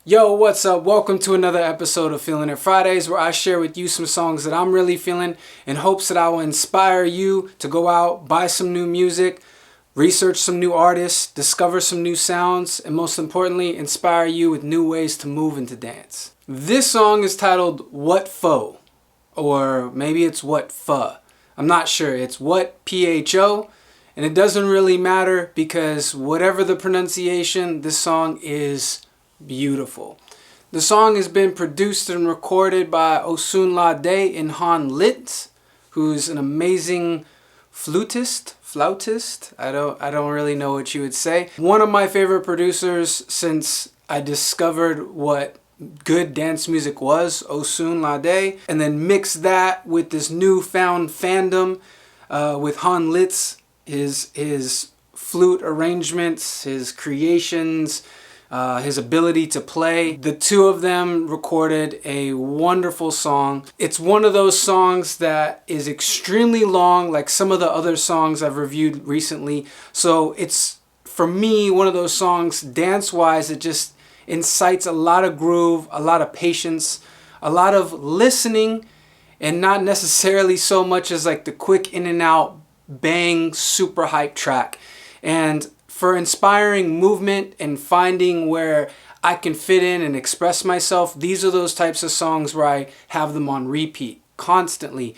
Yo, what's up? Welcome to another episode of Feelin' It Fridays, where I share with you some songs that I'm really feeling in hopes that I will inspire you to go out, buy some new music, research some new artists, discover some new sounds, and most importantly, inspire you with new ways to move and to dance. This song is titled What Fo, or maybe it's What Pho. I'm not sure. It's What Pho, and it doesn't really matter because whatever the pronunciation, this song is beautiful. The song has been produced and recorded by Osunlade and Litz, who's an amazing flautist. I don't really know what you would say. One of my favorite producers since I discovered what good dance music was, Osunlade, and then mix that with this newfound fandom with Litz, his flute arrangements, his creations, his ability to play. The two of them recorded a wonderful song. It's one of those songs that is extremely long, like some of the other songs I've reviewed recently. So it's, for me, one of those songs, dance-wise, it just incites a lot of groove, a lot of patience, a lot of listening, and not necessarily so much as like the quick in and out, bang, super hype track. And for inspiring movement and finding where I can fit in and express myself, these are those types of songs where I have them on repeat constantly.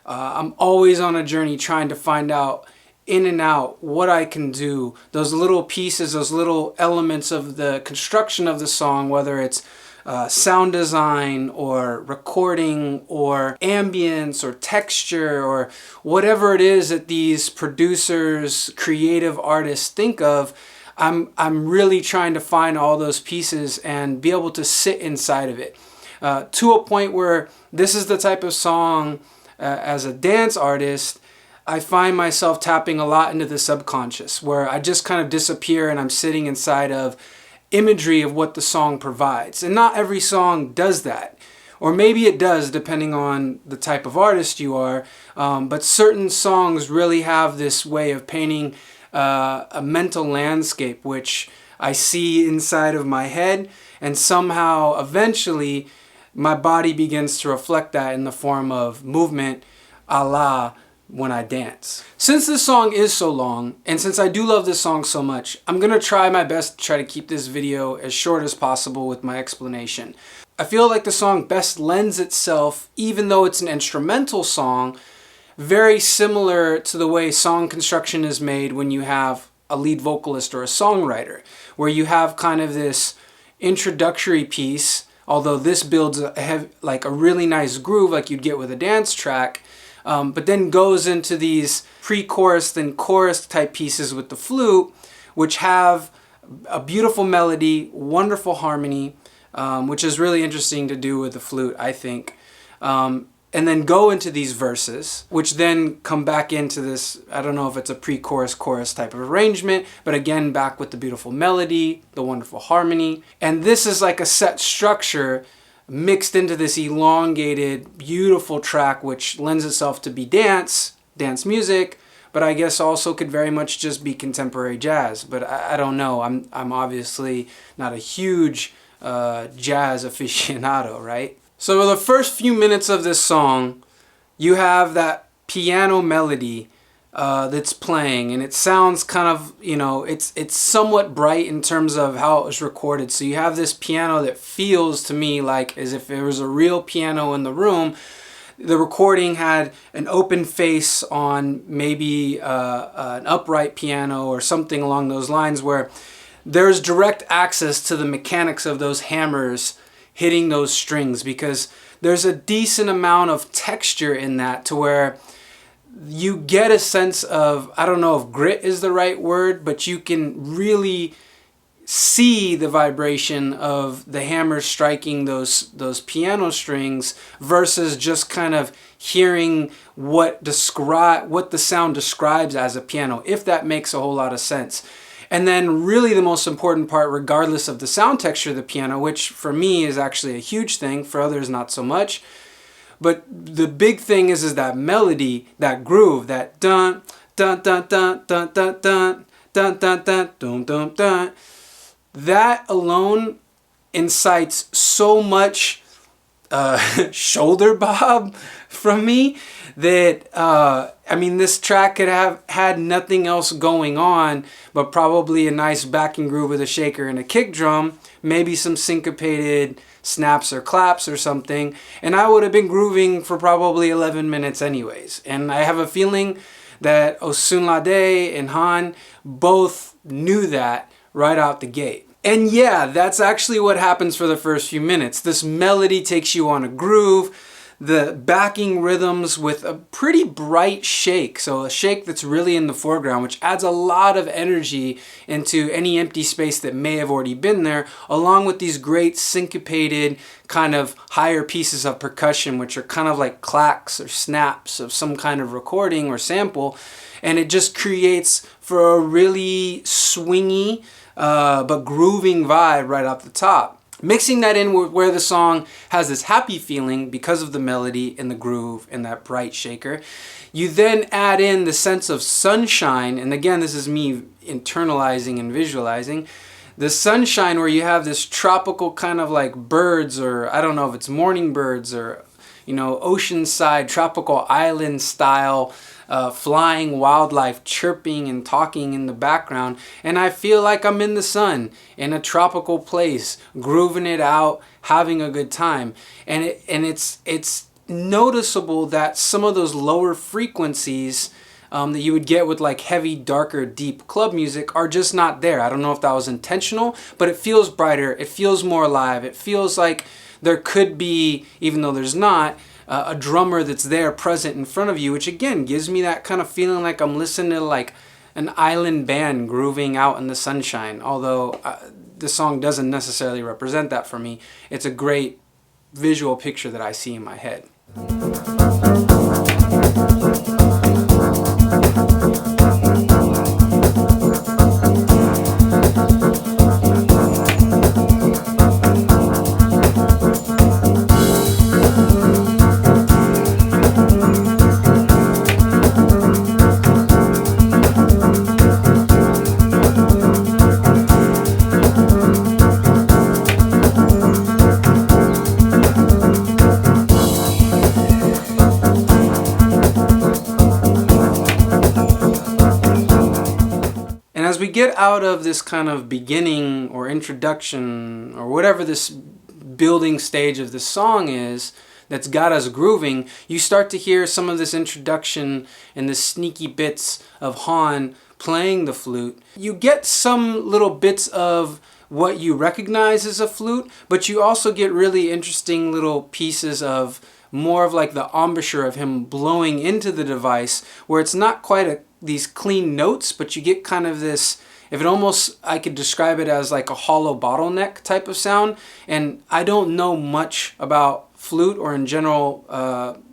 I'm always on a journey trying to find out in and out what I can do. Those little pieces, those little elements of the construction of the song, whether it's sound design or recording or ambience or texture or whatever it is that these producers, creative artists think of, I'm really trying to find all those pieces and be able to sit inside of it to a point where this is the type of song as a dance artist, I find myself tapping a lot into the subconscious, where I just kind of disappear and I'm sitting inside of imagery of what the song provides. And not every song does that. Or maybe it does, depending on the type of artist you are. But certain songs really have this way of painting a mental landscape, which I see inside of my head. And somehow, eventually, my body begins to reflect that in the form of movement, a la when I dance. Since this song is so long, and since I do love this song so much, I'm gonna try my best to try to keep this video as short as possible with my explanation. I feel like the song best lends itself, even though it's an instrumental song, very similar to the way song construction is made when you have a lead vocalist or a songwriter, where you have kind of this introductory piece, although this builds a really nice groove like you'd get with a dance track, but then goes into these pre-chorus then chorus type pieces with the flute, which have a beautiful melody, wonderful harmony, which is really interesting to do with the flute, I think. And then go into these verses, which then come back into this, I don't know if it's a pre-chorus chorus type of arrangement, but again, back with the beautiful melody, the wonderful harmony. And this is like a set structure mixed into this elongated, beautiful track, which lends itself to be dance music, but I guess also could very much just be contemporary jazz. But I don't know. I'm obviously not a huge jazz aficionado, right? So for the first few minutes of this song, you have that piano melody that's playing, and it sounds kind of, it's somewhat bright in terms of how it was recorded. So you have this piano that feels to me like as if there was a real piano in the room. The recording had an open face on maybe an upright piano or something along those lines, where there's direct access to the mechanics of those hammers hitting those strings, because there's a decent amount of texture in that to where you get a sense of, I don't know if grit is the right word, but you can really see the vibration of the hammer striking those piano strings versus just kind of hearing what the sound describes as a piano, if that makes a whole lot of sense. And then really the most important part, regardless of the sound texture of the piano, which for me is actually a huge thing, for others not so much, but the big thing is that melody, that groove, that dun dun dun dun dun dun dun dun dun dun dun dun dun. That alone incites so much shoulder bob from me that I mean, this track could have had nothing else going on but probably a nice backing groove with a shaker and a kick drum, maybe some syncopated snaps or claps or something, and I would have been grooving for probably 11 minutes anyways. And I have a feeling that Osunlade and Han both knew that right out the gate. And yeah, that's actually what happens for the first few minutes. This melody takes you on a groove, the backing rhythms with a pretty bright shake. So a shake that's really in the foreground, which adds a lot of energy into any empty space that may have already been there, along with these great syncopated kind of higher pieces of percussion, which are kind of like clacks or snaps of some kind of recording or sample. And it just creates for a really swingy, but grooving vibe right off the top. Mixing that in with where the song has this happy feeling because of the melody and the groove and that bright shaker. You then add in the sense of sunshine, and again, this is me internalizing and visualizing. The sunshine where you have this tropical kind of like birds, or I don't know if it's morning birds or, you know, oceanside, tropical island style flying wildlife chirping and talking in the background, and I feel like I'm in the sun in a tropical place, grooving it out, having a good time. And it's noticeable that some of those lower frequencies that you would get with like heavy, darker, deep club music are just not there. I don't know if that was intentional, but it feels brighter, it feels more alive, it feels like there could be, even though there's not, a drummer that's there present in front of you, which again gives me that kind of feeling like I'm listening to like an island band grooving out in the sunshine. Although the song doesn't necessarily represent that for me, it's a great visual picture that I see in my head. As we get out of this kind of beginning or introduction or whatever this building stage of the song is that's got us grooving, you start to hear some of this introduction and the sneaky bits of Han playing the flute. You get some little bits of what you recognize as a flute, but you also get really interesting little pieces of more of like the embouchure of him blowing into the device, where it's not quite these clean notes, but you get kind of this, if it almost, I could describe it as like a hollow bottleneck type of sound. And I don't know much about flute or in general,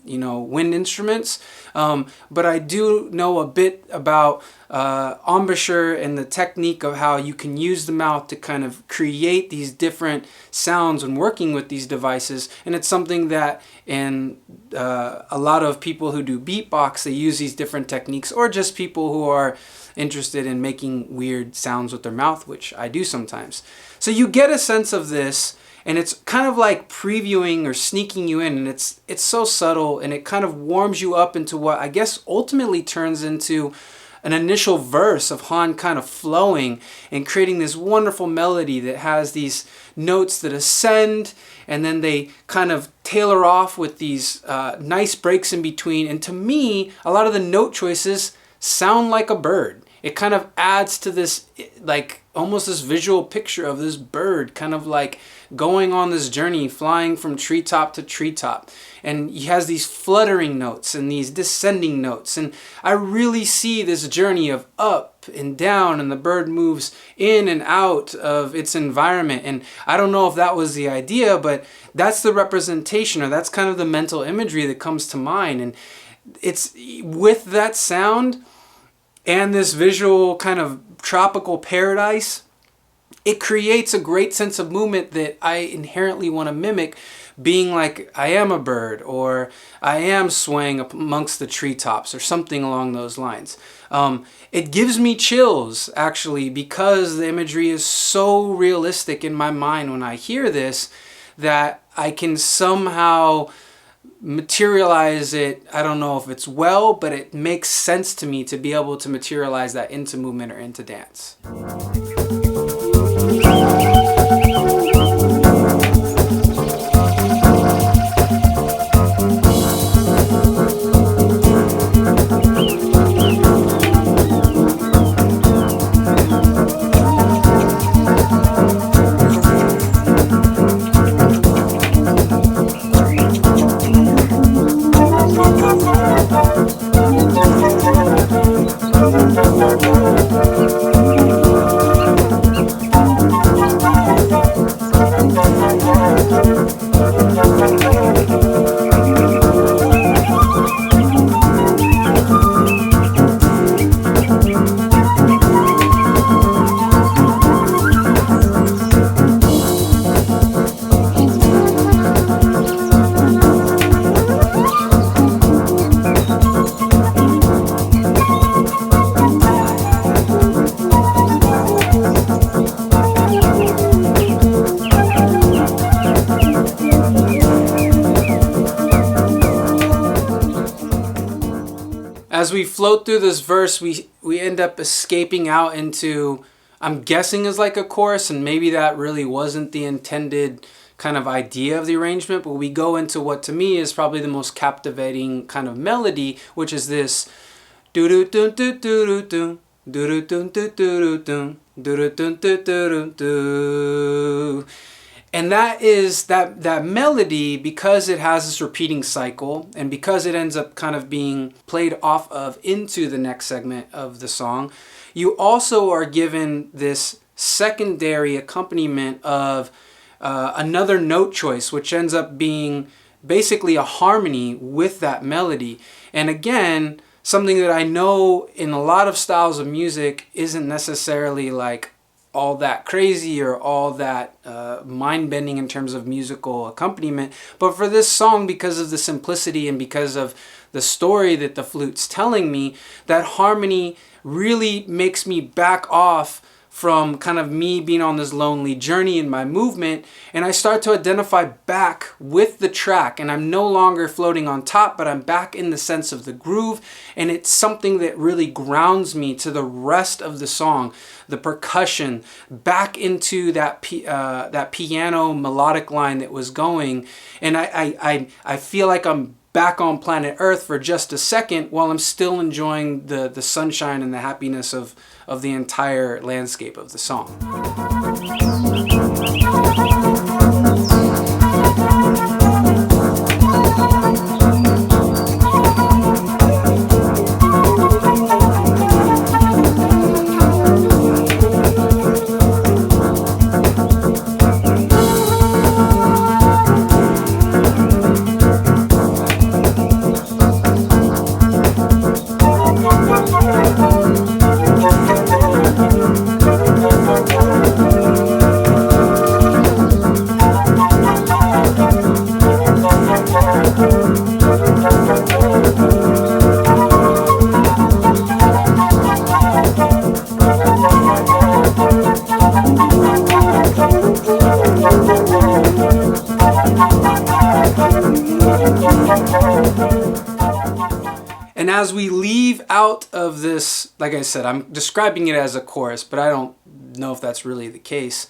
wind instruments, but I do know a bit about embouchure and the technique of how you can use the mouth to kind of create these different sounds when working with these devices. And it's something that in a lot of people who do beatbox, they use these different techniques, or just people who are interested in making weird sounds with their mouth, which I do sometimes. So you get a sense of this, and it's kind of like previewing or sneaking you in, and it's so subtle, and it kind of warms you up into what I guess ultimately turns into an initial verse of Han kind of flowing and creating this wonderful melody that has these notes that ascend, and then they kind of tailor off with these nice breaks in between. And to me, a lot of the note choices sound like a bird. It kind of adds to this, like almost this visual picture of this bird kind of like going on this journey, flying from treetop to treetop. And he has these fluttering notes and these descending notes. And I really see this journey of up and down, and the bird moves in and out of its environment. And I don't know if that was the idea, but that's the representation, or that's kind of the mental imagery that comes to mind. And it's with that sound and this visual kind of tropical paradise, it creates a great sense of movement that I inherently want to mimic, being like I am a bird, or I am swaying amongst the treetops, or something along those lines. It gives me chills, actually, because the imagery is so realistic in my mind when I hear this, that I can somehow materialize it. I don't know if it's well, but it makes sense to me to be able to materialize that into movement or into dance. As we float through this verse, we end up escaping out into, I'm guessing is like a chorus, and maybe that really wasn't the intended kind of idea of the arrangement, but we go into what to me is probably the most captivating kind of melody, which is this do do do do do do do do do do do do do do do do. And that is that melody, because it has this repeating cycle, and because it ends up kind of being played off of into the next segment of the song, you also are given this secondary accompaniment of another note choice, which ends up being basically a harmony with that melody. And again, something that I know in a lot of styles of music isn't necessarily like all that crazy or all that mind-bending in terms of musical accompaniment. But for this song, because of the simplicity and because of the story that the flute's telling me, that harmony really makes me back off from kind of me being on this lonely journey in my movement, and I start to identify back with the track, and I'm no longer floating on top, but I'm back in the sense of the groove, and it's something that really grounds me to the rest of the song, the percussion, back into that piano melodic line that was going, and I feel like I'm back on planet Earth for just a second while I'm still enjoying the sunshine and the happiness of the entire landscape of the song. And as we leave out of this, like I said, I'm describing it as a chorus, but I don't know if that's really the case.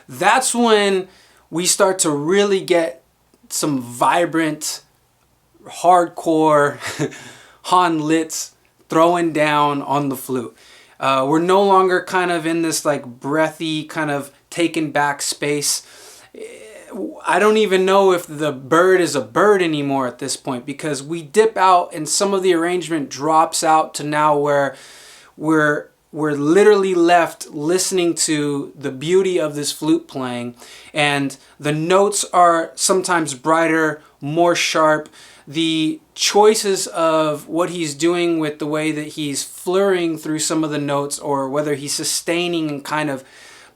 That's when we start to really get some vibrant, hardcore Litz throwing down on the flute. We're no longer kind of in this like breathy, kind of taken back space. I don't even know if the bird is a bird anymore at this point, because we dip out and some of the arrangement drops out to now where we're literally left listening to the beauty of this flute playing, and the notes are sometimes brighter, more sharp. The choices of what he's doing with the way that he's flurrying through some of the notes, or whether he's sustaining and kind of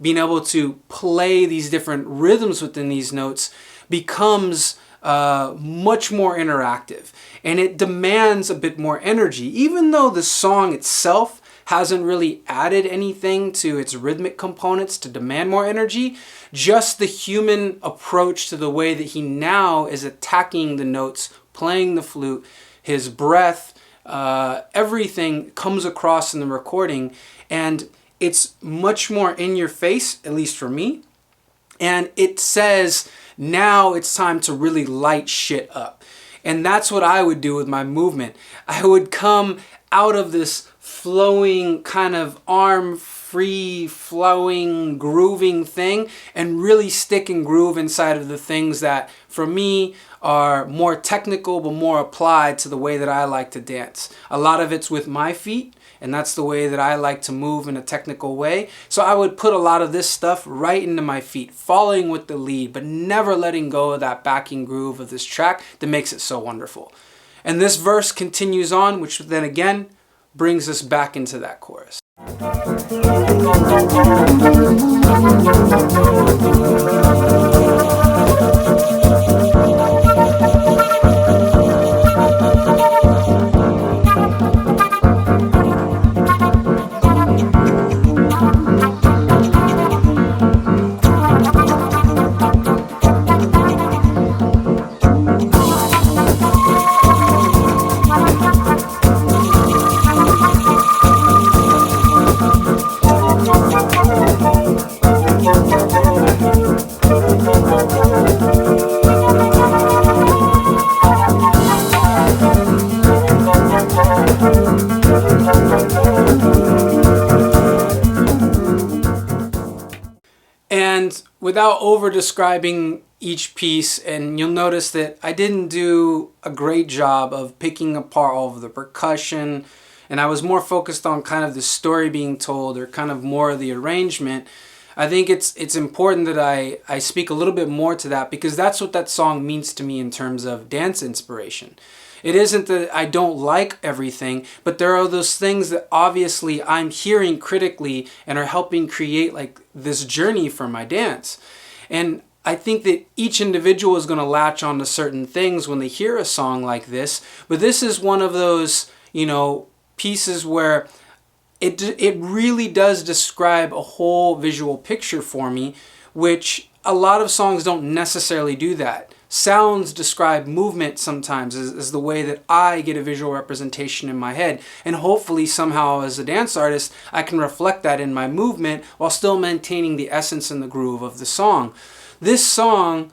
being able to play these different rhythms within these notes, becomes much more interactive, and it demands a bit more energy. Even though the song itself hasn't really added anything to its rhythmic components to demand more energy, just the human approach to the way that he now is attacking the notes, playing the flute, his breath, everything comes across in the recording, and it's much more in your face, at least for me. And it says, now it's time to really light shit up. And that's what I would do with my movement. I would come out of this flowing kind of arm free flowing grooving thing and really stick and groove inside of the things that for me are more technical but more applied to the way that I like to dance. A lot of it's with my feet, and that's the way that I like to move in a technical way. So I would put a lot of this stuff right into my feet, following with the lead, but never letting go of that backing groove of this track that makes it so wonderful. And this verse continues on, which then again brings us back into that chorus. And without over describing each piece, and you'll notice that I didn't do a great job of picking apart all of the percussion, and I was more focused on kind of the story being told, or kind of more of the arrangement. I think it's important that I speak a little bit more to that, because that's what that song means to me in terms of dance inspiration. It isn't that I don't like everything, but there are those things that obviously I'm hearing critically and are helping create like this journey for my dance. And I think that each individual is going to latch on to certain things when they hear a song like this, but this is one of those, pieces where it really does describe a whole visual picture for me, which a lot of songs don't necessarily do that. Sounds describe movement sometimes as the way that I get a visual representation in my head. And hopefully somehow as a dance artist, I can reflect that in my movement while still maintaining the essence and the groove of the song. This song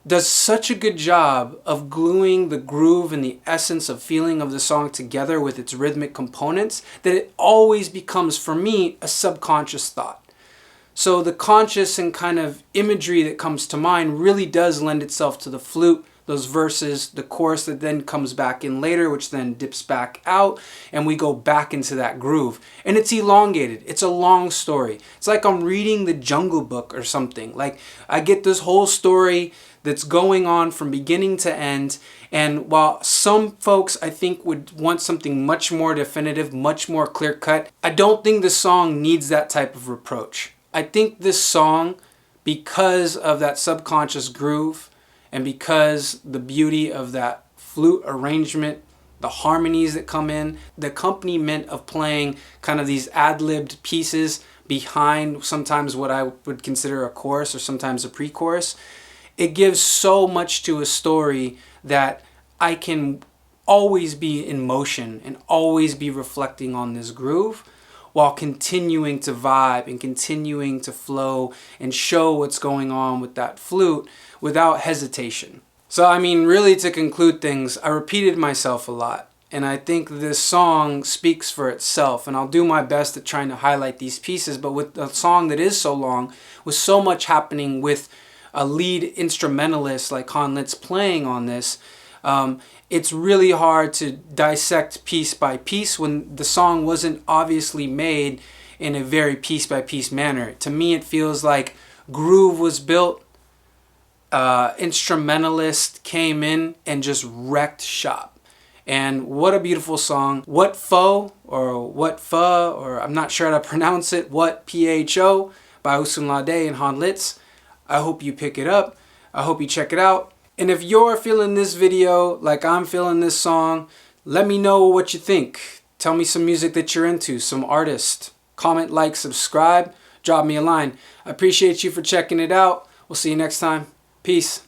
does such a good job of gluing the groove and the essence of feeling of the song together with its rhythmic components that it always becomes, for me, a subconscious thought. So the conscious and kind of imagery that comes to mind really does lend itself to the flute, those verses, the chorus that then comes back in later, which then dips back out, and we go back into that groove. And it's elongated. It's a long story. It's like I'm reading the Jungle Book or something. Like I get this whole story that's going on from beginning to end. And while some folks, I think, would want something much more definitive, much more clear-cut, I don't think the song needs that type of approach. I think this song, because of that subconscious groove and because the beauty of that flute arrangement, the harmonies that come in, the accompaniment of playing kind of these ad-libbed pieces behind sometimes what I would consider a chorus or sometimes a pre-chorus, it gives so much to a story that I can always be in motion and always be reflecting on this groove, while continuing to vibe and continuing to flow and show what's going on with that flute without hesitation. So I mean, really to conclude things, I repeated myself a lot, and I think this song speaks for itself, and I'll do my best at trying to highlight these pieces, but with a song that is so long, with so much happening with a lead instrumentalist like Litz playing on this, it's really hard to dissect piece by piece when the song wasn't obviously made in a very piece by piece manner. To me, it feels like groove was built, instrumentalist came in and just wrecked shop. And what a beautiful song. What Fo, or I'm not sure how to pronounce it, What Pho by Osunlade and Litz. I hope you pick it up. I hope you check it out. And if you're feeling this video like I'm feeling this song, let me know what you think. Tell me some music that you're into, some artists. Comment, like, subscribe, drop me a line. I appreciate you for checking it out. We'll see you next time. Peace.